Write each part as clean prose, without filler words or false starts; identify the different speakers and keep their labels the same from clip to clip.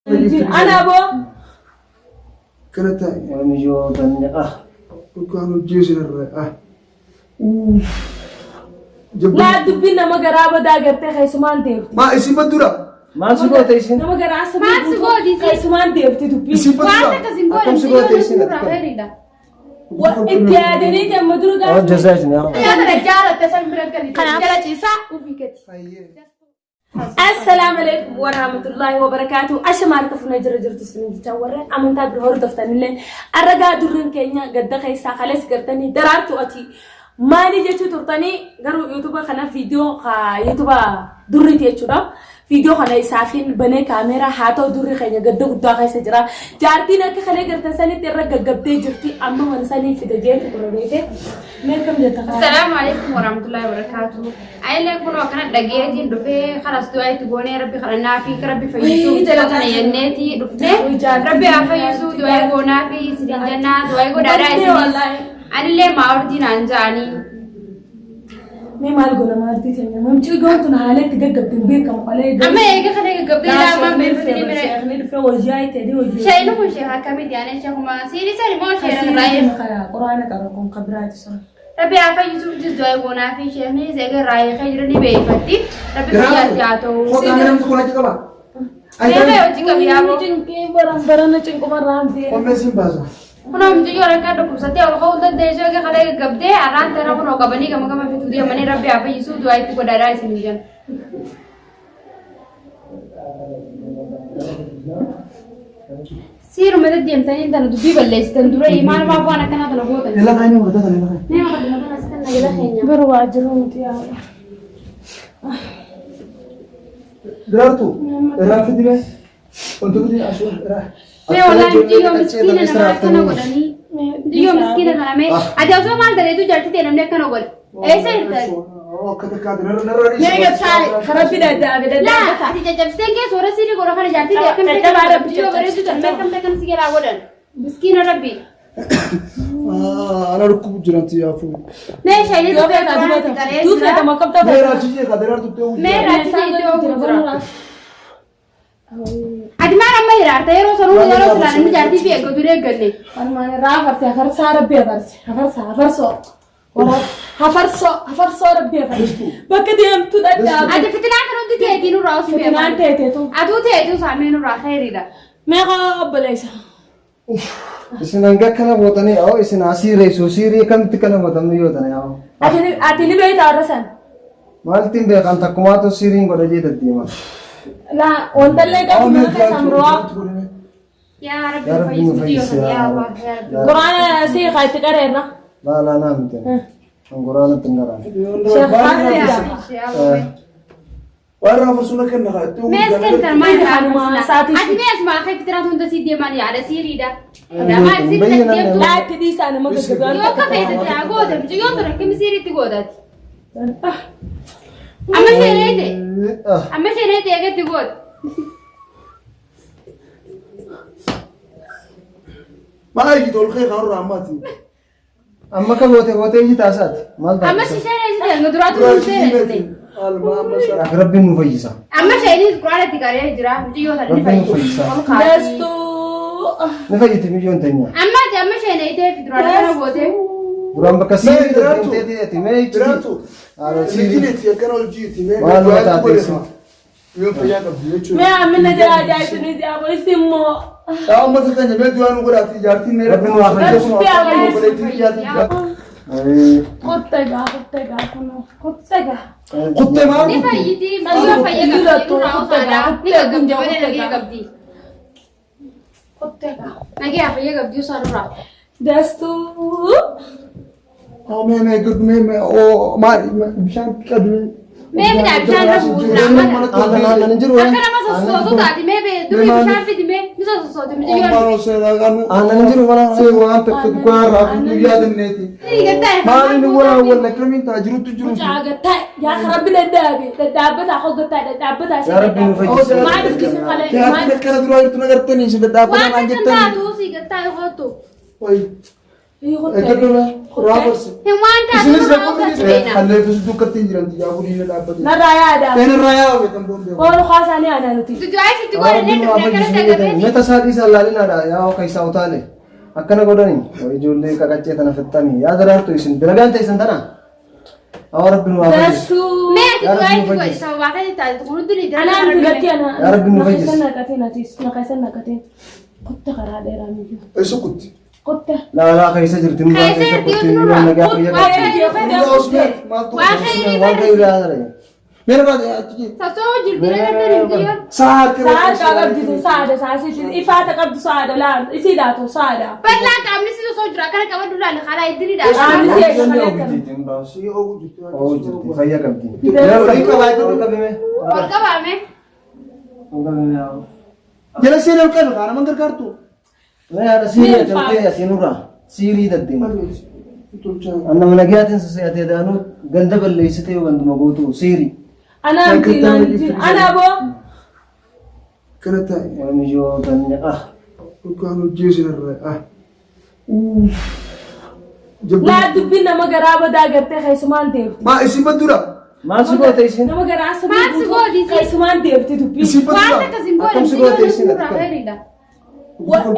Speaker 1: أنا أبو
Speaker 2: كانت
Speaker 3: ومجو تنقة
Speaker 2: وكانوا جيش الرأي
Speaker 1: لا تبينا ما قرابة دا قرتي خيسمان ديفتي
Speaker 2: ما اسم بدورة
Speaker 3: ما سبوا تيسين
Speaker 1: ما قراسة
Speaker 4: ما تسقودي
Speaker 1: خيسمان ديفتي تبي
Speaker 2: اسم بدورة
Speaker 4: وعندك زنقول
Speaker 3: أكم سقوط تيسين
Speaker 1: وإنت يا دنيا كم مدرو
Speaker 3: أو
Speaker 1: قاس
Speaker 3: جزاجني
Speaker 4: يا رجالة تسمى بركة رجالة جيسا وبيكتي
Speaker 1: السلام عليكم ورحمة الله وبركاته أشمارك في نجر جرت السنين تجورة أمن تاب الهور دفتن اللين الرجاء درن كينيا قد خيسا خلاص قرتني درارتو أتي ما نيجي تورتني قالوا يوتيوب خنا فيديو خا يوتيوب دري تيجورا فيديو خنا يسافين بني كاميرا حاتو دري خينيا قد قد خيسا جرا جارتينا كخلي قرت سنة ترى قد جرتي أما من سنة في دجاج كبرنيته مالكم جتها
Speaker 4: السلام عليكم ورحمة الله وبركاته أيلا كنا كنا دقيقة دفع خلاص دعاء تقولي ربي خلنا فيك ربي فيسو تلاتنا ينتي دفع ربي عفيسو دعاء قونا في سدين جنة دعاء قو دارا
Speaker 1: والله
Speaker 4: أنا اللي ما أرضي نانجاني
Speaker 1: मैं माल गोला मारती थी मैं मुझे गाँव तो नहाले तिके गब्बे बेक कम वाले
Speaker 4: أما إيه كخلي قبل لا ما بيرفضني من
Speaker 1: मेरे पे वजिया थे वजिया
Speaker 4: شيء نقول شيء هكذا يعني شيء ما سيري سيري ما شيء رايح
Speaker 1: قرآن كاركم خبرات سن
Speaker 4: ربي عفيسو جز دعاء قونا في شيء ني زي رايح خيرني بيفتي ربي فيها تياتو
Speaker 2: خو كاميرا مسكونا كده بقى
Speaker 4: Bebe uji kami abo.
Speaker 1: चिंके बरम चिंको मराम दे
Speaker 2: وما اسم بازا
Speaker 4: Kuna mtu yora kada kusate au kau dah dejo ke kale gabde aran tera kuno kabani kama kama fitu dia mani rabbi apa Yesus doa itu ko darai sinijan. Siru meda diam tani tanu dubi balle standura iman ma ko anak kana tanu ko tani.
Speaker 2: يلا غايني وردة يلا غايني
Speaker 4: Ne ma kadina kana skan na gela khenya.
Speaker 1: برواجرون تيا
Speaker 2: درارتو راح في دماغ كنت بدي اشوف راح
Speaker 4: Me wallahi jiyo miskina na ma kana godani. Jiyo miskina na me. Adi auso mal dare tu jalti te namne kana god. Aisa irta.
Speaker 2: كذا كذا نرى
Speaker 1: نيجا تاي خرابي ده ده
Speaker 4: La adi jajabste ke sura siri gora kana jalti te kan te bara jiyo bare tu tan me kam te kan sigera godan. Miskina rabbi.
Speaker 2: انا ركوب جرانتي يا فو
Speaker 4: Ne shayni
Speaker 1: जो क्या काजू बात तू से तो मकब तब
Speaker 2: मेरा चीजें का درار तो
Speaker 4: Me rati te to gudra. Adi ma ramma hirarta yero saru yero plan mi jalti fi ego dure ganne.
Speaker 1: أنا رافر سافر سار ربي فرس هفر صو ولا هفر صو ربي فرس بكدي أم تدا
Speaker 4: Adi fitna kan udi te dinu raus fi
Speaker 1: فتنان تيتي تو
Speaker 4: Adu te tu samenu ra khairida.
Speaker 1: मैं قبل ऐसा
Speaker 3: إسنا نجا كنا بوتني أو إسنا سيري سو سيري كم تكنا بوتني يوتني أو
Speaker 1: أتيني بيت أرسل
Speaker 3: مالتين بيكان تكماتو سيرين قد جيت الديما
Speaker 1: لا وانت اللي كان سامروا
Speaker 4: Ya rabbi
Speaker 3: يا ربي
Speaker 4: fayyisu diyo
Speaker 3: نفيس
Speaker 4: ya Allah ya rabbi.
Speaker 1: قرآن سي خايت كرينا
Speaker 3: لا نامتين أنقران تنقران
Speaker 1: شيخ
Speaker 4: Ya
Speaker 1: خالد
Speaker 4: Allah.
Speaker 2: وانا فرسونا كنا
Speaker 4: Mes kan termai
Speaker 1: Hanuma, saat itu.
Speaker 4: Adi mes ma khai fitna tu si dia mani ada sirida. Ada ma sirida dia tu.
Speaker 1: لا تدي سنة ما كنت
Speaker 4: Yo ka fe te ago te yo to rakim siriti godat. Amma sirite. Amma sirite ya ke god.
Speaker 2: ما يجي تقول خير خير رحمتي
Speaker 3: أما كبوتة يجي تاسات مال
Speaker 4: Amma
Speaker 3: تاسات
Speaker 4: sirite ya ngudrat tu sirite.
Speaker 3: ربي مفيسا
Speaker 4: Amma shayni Qur'an tikare jira yo ta ni
Speaker 3: ربي
Speaker 4: fayyisu.
Speaker 3: مفيسا
Speaker 1: دستو
Speaker 3: نفيت مليون تانية
Speaker 4: Amma shayni te fitna kana gote.
Speaker 3: برام بكسيري
Speaker 2: دراتو.
Speaker 3: تنتي ما يجي
Speaker 2: دراتو
Speaker 3: على سيري
Speaker 2: سيري يا كانوا الجيتي
Speaker 3: ما له تعطيسي
Speaker 2: يوم فياك بيجو
Speaker 1: ما عملنا جاي تنزي أبو اسمه
Speaker 2: يا أمة تكني ما دوان وقرا تجارتي ميرا
Speaker 3: ربي موافق.
Speaker 1: كتجا كتجا
Speaker 2: कुत्ते मार
Speaker 4: Ni fayyiti ma fayyaga tu rausada. Ni ga gamje wani lagi gabdi.
Speaker 1: كتجا
Speaker 4: Nagi afayya gabdi sarura.
Speaker 1: دستو
Speaker 2: اه मैं गुड में ओ मार बिशान कदम
Speaker 4: Me bi da bishan rabu
Speaker 3: أنا ننجر وين
Speaker 4: Akana masa soso tadi me be du bishan fi di me. Misa soso mi jiyo.
Speaker 2: मारो से लगानु
Speaker 3: أنا ننجر ولا
Speaker 2: से वहां तक कुआर रात को याद नहीं थी
Speaker 4: Ni gata.
Speaker 2: मारी ने वला كمين تاجرو تجرو
Speaker 1: جاغتا يا خرابي دابي دابتا خلقتا دابتا
Speaker 3: يا ربي مفيس
Speaker 1: ما عرف كيف قال
Speaker 2: क्या
Speaker 1: ما
Speaker 2: كده كده دروي تنغرتني شي بدا
Speaker 4: Wa
Speaker 2: بنا
Speaker 4: kan
Speaker 2: جتني
Speaker 4: ta tu si gata hoto.
Speaker 2: وي Eeggannoo raafarsi.
Speaker 4: Himaanta
Speaker 2: Isinis
Speaker 4: akka
Speaker 2: rakkoo
Speaker 4: ta'e.
Speaker 2: hallee fi dukkatti jiran yaa bulii na dhaabbate.
Speaker 1: Narraa yaada.
Speaker 2: Irraa yaa beekan bombee.
Speaker 1: Koolu kaasaanii aanaa nuti.
Speaker 4: Du'aa sitti godhannee dhufnee kana dhagabeeti.
Speaker 3: Meta saatii sallaalinaadha yaa kaisaa utaale. Akkana godhani ijoollee qaqaccee tana fixxanii yaa daraartu isin biragaan ta'e isin tana. Awwa rabbi nu waafaji.
Speaker 1: Dastuu.
Speaker 4: Mee ati du'aa itti godhi sababa kan taate kun hundi ni
Speaker 1: Anaan duratti ana.
Speaker 3: Yaa rabbi nu fayyisi.
Speaker 1: Nakaisan naqateen atis. Nakaisan naqateen. Kotta karaa dheeraa miti.
Speaker 2: Eessa kutti?
Speaker 1: Kotta.
Speaker 3: Laa kaisa jirti nu
Speaker 4: Kaisa jirti,
Speaker 3: kutti
Speaker 4: nu
Speaker 3: yoo nagaa fayyaa
Speaker 1: Waa
Speaker 3: qabdi.
Speaker 1: eeggee
Speaker 2: Usmeet maaltu?
Speaker 4: Waa khayrii
Speaker 3: Waan ta'e yaa dara.
Speaker 2: Meera baate achi.
Speaker 4: Sasoo jirti reegatanii biyya.
Speaker 2: Saati.
Speaker 1: Sa'a qabditu saada saasitti ifaata qabdu saada laan isii daatu saada.
Speaker 4: Bal'aa qaamni si soo jira kana qabadhu laala karaa iddiri
Speaker 1: Qaamni
Speaker 4: dha.
Speaker 1: si eeggama.
Speaker 3: Oo jirti fayyaa qabdi. Yaa rabbi qabaaytu qabime.
Speaker 4: Ol qabaame.
Speaker 2: Jala seenaa kan faana man gargaartu.
Speaker 3: Yaa sirii jaltee asinurra sirii daddee. Anna mana giyaatiin sasayatee daanuu ganda balleessitee wantuma gootu sirii.
Speaker 1: Anaan diinaan anaa boo.
Speaker 2: Kana ta'e.
Speaker 3: Oomishoo tanne
Speaker 2: Dhugaan hojii sinarraa.
Speaker 1: Laa dubbiin nama garaa badaa gartee keessumaan deemti.
Speaker 2: Maa isin badduudha?
Speaker 3: maal si goote isin?
Speaker 1: Nama garaa
Speaker 4: Maal si gooti?
Speaker 1: keessumaan deemti dubbiin.
Speaker 2: Isin
Speaker 4: Waan
Speaker 2: badduudha?
Speaker 4: akkasiin
Speaker 3: Akkam
Speaker 4: godhan
Speaker 3: si
Speaker 4: si
Speaker 3: goote
Speaker 4: godhan
Speaker 3: isin
Speaker 4: suuraa
Speaker 3: ati kan?
Speaker 4: heeridha.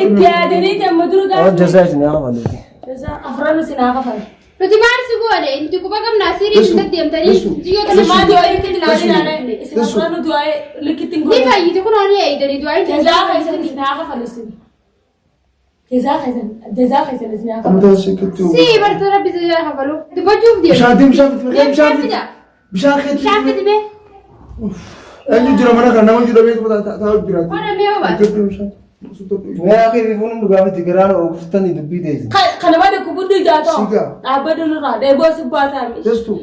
Speaker 1: Itti yaadanii damma dura
Speaker 3: Oo
Speaker 1: gaafa.
Speaker 3: jazaa isin yaa maluuti.
Speaker 1: Afran isin haa kafan.
Speaker 4: Nuti maal si goone? Inti quba qabnaa sirii isin deemtanii jiyyoo kana
Speaker 1: Isin
Speaker 4: maal
Speaker 1: maatii
Speaker 4: godhan
Speaker 1: walitti ilaalinaan isin afran du'aa likitti hin
Speaker 4: Ni
Speaker 1: godhan.
Speaker 4: fayyite kun horii eegdanii du'aa itti
Speaker 1: Jazaa keessan isin haa kafan isin. Jazaa keessan isin haa kafan.
Speaker 2: Amma taasise kitti.
Speaker 4: Si barta rabbi jala hafalu. Dubbachuuf deemu.
Speaker 2: Bishaan fidi. Bishaan keetti.
Speaker 4: Bishaan fidi mee?
Speaker 2: Eenyu jira mana kan nama jira beeku taa'u jira.
Speaker 4: Mana mee obaat?
Speaker 3: Mee akhirii fuun dhugaafatti garaan oofutanii dubbii teessin.
Speaker 1: Kana bada kubuddu jaatoo.
Speaker 2: Sigaa.
Speaker 1: Dhaabbata nurraa dheeboo si baataa.
Speaker 2: Teessu.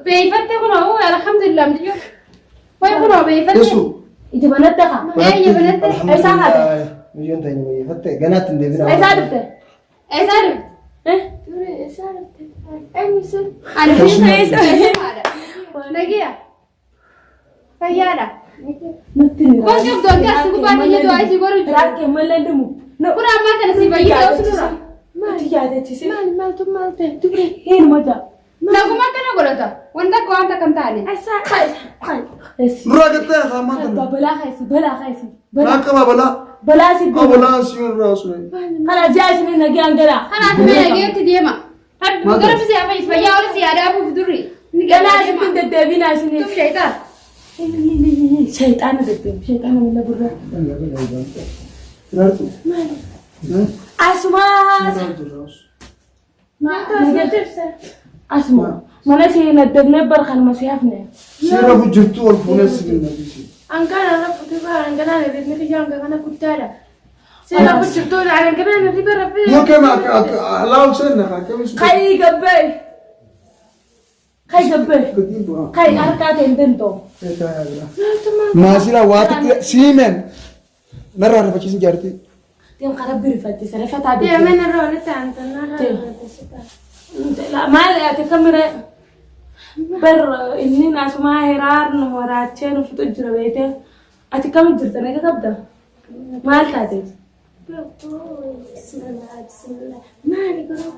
Speaker 4: Beeyfatte kun hoo alhamdulillah mtiyyo. Way kun hoo beeyfatte.
Speaker 2: Teessu.
Speaker 1: Itti banatte kaa.
Speaker 4: Eeyya banatte.
Speaker 1: Eessaa haate?
Speaker 3: Biyyoon ta'e ni fatte ganaatti hin deebina.
Speaker 1: Eessaa dhufte?
Speaker 4: Eessaa dhufte? Ani Nagiya. Fayyaadha.
Speaker 1: Nutti ni
Speaker 4: Kun qabdoon as gubbaa ni du'aa isii godhu jira.
Speaker 1: Rakkee malee dhumu.
Speaker 4: Kun ammaa kana si fayyada osoo dura.
Speaker 1: Nutti yaadachiise. Hin maja.
Speaker 4: Naguma kana godhata. Wanta akka wanta kan taane.
Speaker 2: Nurraa gattee haamaa kan.
Speaker 1: Balaa keessa balaa keessa.
Speaker 2: Naa qaba balaa.
Speaker 1: Balaa si
Speaker 2: Balaa si irraa sure.
Speaker 1: Kana jaa isin nagaan gara.
Speaker 4: Kanaaf mee nageetti deema. Gara fi siyaa fayyis fayyaa olis yaadaa buuf durri.
Speaker 1: Galaa isin deddeebinaa isin.
Speaker 4: Tuf sheetaa.
Speaker 1: Shayxaana deddeebi. Shayxaana wala gurra.
Speaker 2: Ilaartu.
Speaker 1: Asumaas. Asuma. Mana si naddabnee barkan masii hafne.
Speaker 2: Seera hojjettu ol fuunee si nabisi.
Speaker 5: Angkana raputi ba angkana le bitne ki janga kana kuttara. Sera hojjettu angkana le riba rabbi.
Speaker 2: Yoo kema alaa seen na kamisu.
Speaker 1: Kai gabbee. Kai gabbee. Kai harkaa ta'e hin danda'u.
Speaker 2: Maasila waati siimen narraa rifachiisin jaartii.
Speaker 1: Deem karaa birifatte saree fataa
Speaker 5: Dia mena role tanta na
Speaker 1: maal ati kamire bar inni naasuma hiraar nu waraachee nu fixu jira beete ati kam jirta naga qabda maal taate
Speaker 5: Mani guru.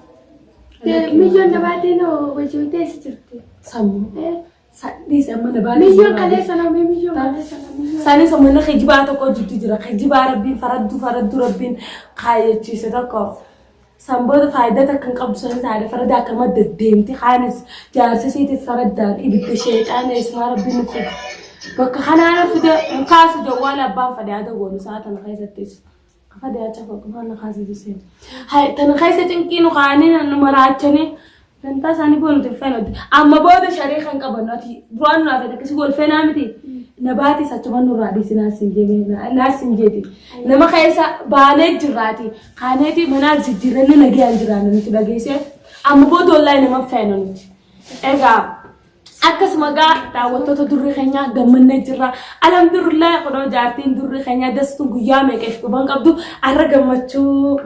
Speaker 5: Dia milyon na bate no wajute sirte.
Speaker 1: sammu sadis amma na baali
Speaker 5: Milyon kale sana me milyon kale sana milyon.
Speaker 1: sani sammu na khijibaa tokko jirtu jira khijibaa rabbiin faraddu rabbiin kaayachiise tokko Samboota faayidaa takkan qabdu sana taate farda akkama deddeemti haanis jaarsa siitis faraddaan ibidda sheexaana ismaa rabbiin nufi bakka kanaana fide kaasu jawwaala abbaan fadaata goonu saa tana keessattis fadaata fakkaana kaasu jiseen hay tana keessa cinqiinu kaanii nu maraachanii dantaa isaanii boonu tirfeenoti amma booda sharii kan qabannu ati duraan nu afete akkasii golfeenaa miti nabaatis achuma nurraa dhiisinaa siin jeeti nama keessa baanee jirraati kaaneeti manaas jijjiirranni nagayaan jiraanna nuti dhageesse amma booda wallahi nama feena nuti egaa akkasuma gaa daawwattoota durri keenyaa gammannee jirra alhamdulillah kunoo jaartiin durri keenyaa dastuun guyyaa meeqeef quban qabdu arra gammachuu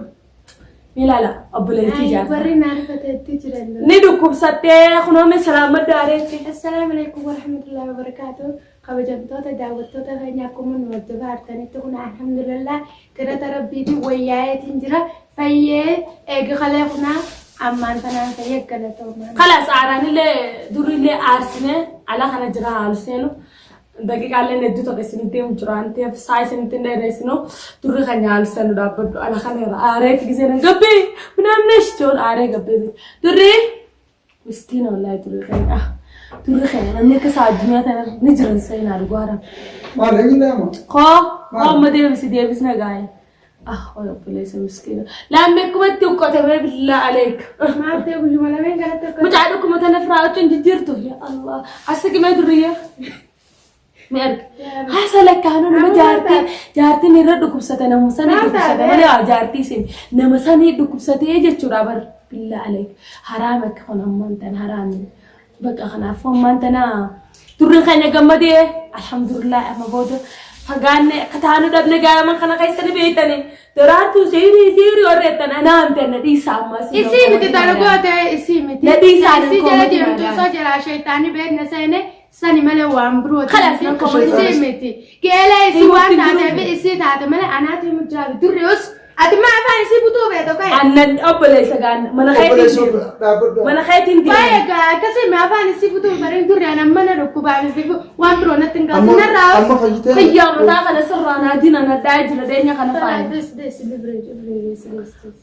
Speaker 1: milala obboleettii jaartii
Speaker 5: Barri na rifatetti jiran.
Speaker 1: ni dhukkubsattee kunoo mee salaama daareetti
Speaker 5: Assalamu alaikum warahmatullahi wabarakatuh. kabajamtoota daawwattoota keenya akkuma nu wajjin baartanitti kun alhamdulillah tirata rabbiitiin wayyaa'eetiin jira fayyee eega kalee kunaa ammaan tanaan fayyee galatoomaa.
Speaker 1: Kalas aaraanillee durillee aarsine ala kana jira haalseenu daqiiqaalee hedduu tokko isinitti himu jira waan ta'eef saa isinitti hin dheereessinu durri kan haalseenu dhaabbadhu ala kana aaree gisee gabbee minamne shichoon aaree gabbee durri miskiina wallaahi durri kan durri kan namni akka isaa addunyaa tana ni jiran seenaa dhugaadha.
Speaker 2: Maal eenyu nama?
Speaker 1: Koo amma deebisna gaa'e. ولا بليس مسكينة لا مكبتي وكتبه بالله عليك
Speaker 5: ما تقولي ولا مين قالت لك
Speaker 1: متعبكم متنفرات جديرته يا الله عساك ما يدريه ميرك حصلك كانوا ما جارتي نردكم ستنا مسني دكم ستنا ولا جارتي سين نمسني دكم ستي يجي ترابر بالله عليك حرامك خنا مانتن حرامي بقى خنا فهم مانتنا ترين خنا جمدي الحمد لله أما بود فقالنا كتانو دبنا جاي من خنا كيسني بيتني تراتو سيري وريتنا أنا أنتنا دي سامة
Speaker 5: إسي متى تلقوته إسي متى
Speaker 1: ندي سامة
Speaker 5: إسي جلدي أنتو سجل شيطاني بيننا سنة سني ملا وامبرو
Speaker 1: خلاص نكمل
Speaker 5: إسي متى كلا إسي وان هذا بإسي هذا ملا أنا تي مجرد دريوس أدي ما أفهم إسي بتوه بيتو كاي
Speaker 1: أنا أبلي سجان من خيتين دي
Speaker 5: باي كسي ما أفهم إسي بتوه برين دري أنا ملا ركوب عامل زيكو وامبرو نتنقل سنراو
Speaker 2: أما فجيتين
Speaker 1: هيا متى خنا سرنا دينا نداج لدينا خنا فاين
Speaker 5: دس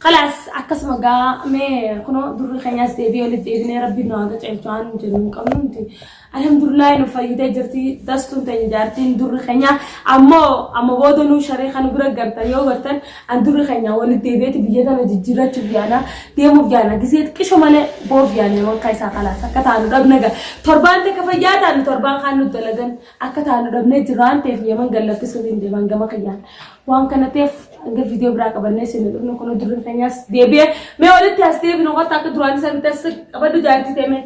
Speaker 1: خلاص عكس مجا ما كنا دور خنياس دبي ولا دبي ربي ناقة تعيشان جنون كمنتي الحمد لله إنه فايدة جرتي دستون تاني جارتين دور خنيا أما بودنو شري خنا برا جرتا يو جرتن عن دور خنيا ولا دبي تبيجي أنا جزيرة تبيانا تيمو بيانا كذي كيشو ماله بور بيانا ما كايسا خلاص كتانو ربنا تربان تكفيات عن تربان خانو تلقن أكتانو ربنا جيران تفيه من قال لك سوين دبان جما خيان وان كانت أنك فيديو براك بنيس إنه كنا دور خنياس دبي ما ولد تحسي بنوقت تاك دراني سنتس أبدو جارتي تيمه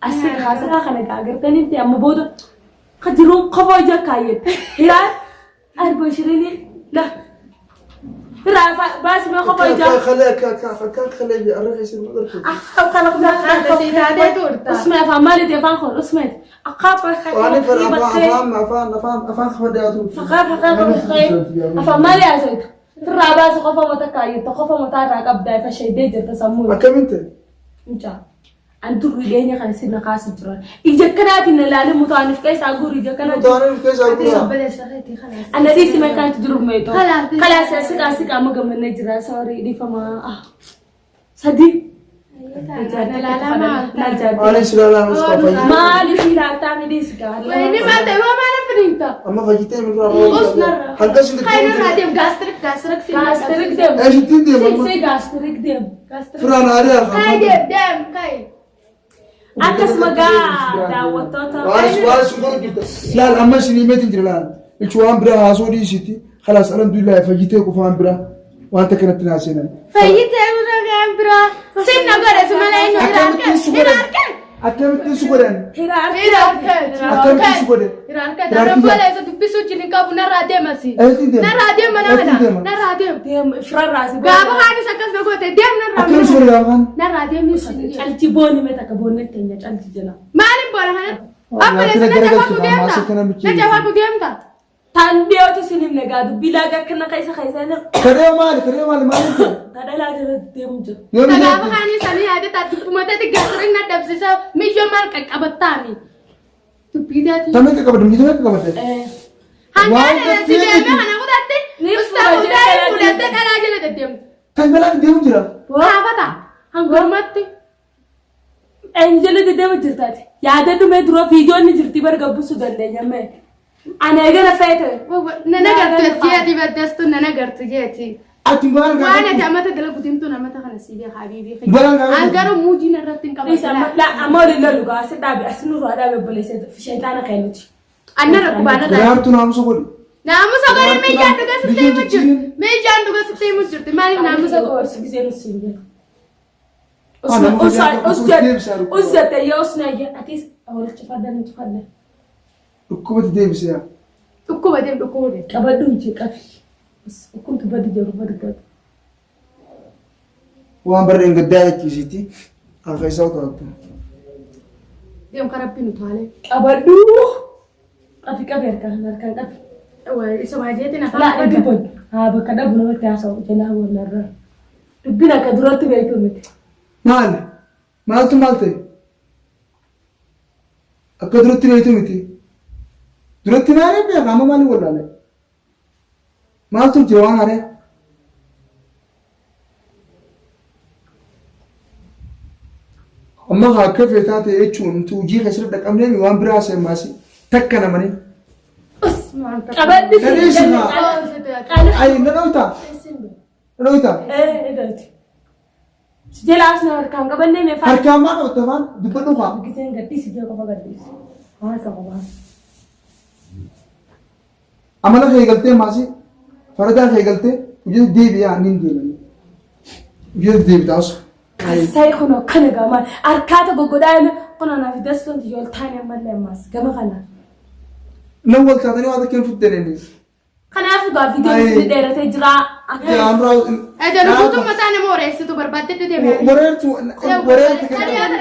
Speaker 1: أسير خاصة خانة كأجر تاني أنت أما بود خديرون قفاجة كايد هلا 24 لا رافع بس ما قفاجة
Speaker 2: خليك أعرف يصير مدرك
Speaker 1: خلق اسمع فمالي تفهم خل اسمع أقاب
Speaker 2: وأنا أفهم خبرياته
Speaker 1: فقاب فمالي أزيد الرابع سقفا متكايد تقفا متارك أبدا فشيء ديجر تسمون
Speaker 2: أكمل أنت
Speaker 1: إنجا أنتو رجعيني خان سيدنا قاسم ترى إذا كانت إن لا متعنف كيس أقول إذا كانت
Speaker 2: متعنف كيس أقول
Speaker 1: أنا دي سمع كانت تجرب ميتو خلاص أسيك أما قمنا نجرا سوري دي فما صدق
Speaker 2: أنا سلالة مصطفى
Speaker 1: ما لي في لا تعمل دي سكا
Speaker 5: ini mata gua mana perintah
Speaker 2: أما فجيتين من راه هل كاش
Speaker 5: kayak radio gastrik sih
Speaker 1: gastric dem
Speaker 2: إيش تدي ماما
Speaker 1: سي gastric dem
Speaker 2: فران عليها
Speaker 5: kayak dem kayak
Speaker 1: أكس مجا داوتوتا
Speaker 2: وأنا شكرا جدا لا الأما سليمة تجري الآن الشوام برا هاسودي سيتي خلاص الحمد لله فجيتين كفان برا وأنت كنت ناسينا
Speaker 5: فايته udah bro sih nagara semuanya ini hirarkan
Speaker 2: أكمل تسوقين
Speaker 5: hirarkan ada boleh satu pisu cini kau benar radio masih benar radio mana benar radio
Speaker 1: dem ifrar rasi
Speaker 5: gak apa kan sakas nago teh dia benar
Speaker 2: أكمل سوري كمان
Speaker 5: benar radio masih
Speaker 1: alti boni meta ka boni tenya alti jela
Speaker 5: mana boleh kan apa sih najawab aku diam tak
Speaker 1: tan biyo to sinim ne gadu bilaga kana kaisa na
Speaker 2: كريم مالي ما أنت
Speaker 1: tadala jela dem jo
Speaker 2: يوم
Speaker 5: gak apa kan ini sani ada tadi kumata tiga sering nadab sisa mijo marka kabatani tu pida tu
Speaker 2: تمام كبر ميتوا كبر
Speaker 5: hanya ada si dia kan aku tadi ustaz udah kan aja lah diam
Speaker 2: تمام لا ديم جرا
Speaker 5: apa tak anggur mati
Speaker 1: angel de dem jirtati yaada du me duro video ni jirti bar gabu sudande nyame ana gana fete
Speaker 5: nana gartu jeti bedes tu nana gartu jeti
Speaker 2: أتمنى
Speaker 5: وانا جامعة قال قديم تو نما تخنا سيدي حبيبي
Speaker 2: بلان
Speaker 5: أنكرو موجي نرتين
Speaker 1: ليس
Speaker 5: كمان
Speaker 1: لا أمال لا لغة سدابي أسنو هذا ببليس في شيطان كينوتي
Speaker 5: أنا ركوبانا ده
Speaker 2: يا رتنا مسقول
Speaker 5: نعم سكوري ميجان تقص تي مجر ميجان تقص تي مجر تمالي نعم سكور
Speaker 1: سكزين السينجة أسد يا أسنا يا أتيس أول تفضل
Speaker 2: ركوبة ديفيس يا
Speaker 5: ركوبة ديم ركوبة
Speaker 1: كبدو يجيك بس كنت بدي جرب بدي
Speaker 2: وأنا برين قدامك يجيتي أخي صوت أكتر
Speaker 5: ديم كربي نتوالي
Speaker 1: كبدو قفي كبير كان قفي
Speaker 5: وإسمها جيتنا
Speaker 1: لا دبن ها بكذا بنو تاسو جنا هو مرة دبنا كدرات بيتو مت
Speaker 2: مالتي أكدرت بيتو متي درت ما عليه بيا كم مالي ولا لا مالتو جوان عليه أما هاك في تاتي إيشون توجي خسر دك أمني ميوان براس ماسي تكنا مني
Speaker 1: أبد
Speaker 2: كريش ما أي نرويتا
Speaker 1: إيه ده جلاس نور كم قبل نيم فا
Speaker 2: هركام ما قلت فان دبلوها
Speaker 1: كيسين قديس جاك فا قديس ما سقوا
Speaker 2: أمانة هي قلتي ماسي فردا هي قلتي وجد دي بيا نين دي وجد دي بتاعش
Speaker 1: ساي خنو كنا جمال أركاد بقدام كنا نافي دستون تيول ثاني مرة ماس كم خنا
Speaker 2: نول تاني هذا كان في الدنيا
Speaker 1: خنا في قا فيديو في دايرة تجرا
Speaker 2: يا أمرا
Speaker 5: هذا نقطة مثلا موريس تو بربادة تدمي
Speaker 2: وريت
Speaker 5: أنا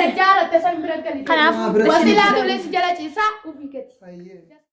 Speaker 5: رجال تسمع بركة
Speaker 1: خنا
Speaker 5: وسيلة دولة سجلة جيسا وبيكتي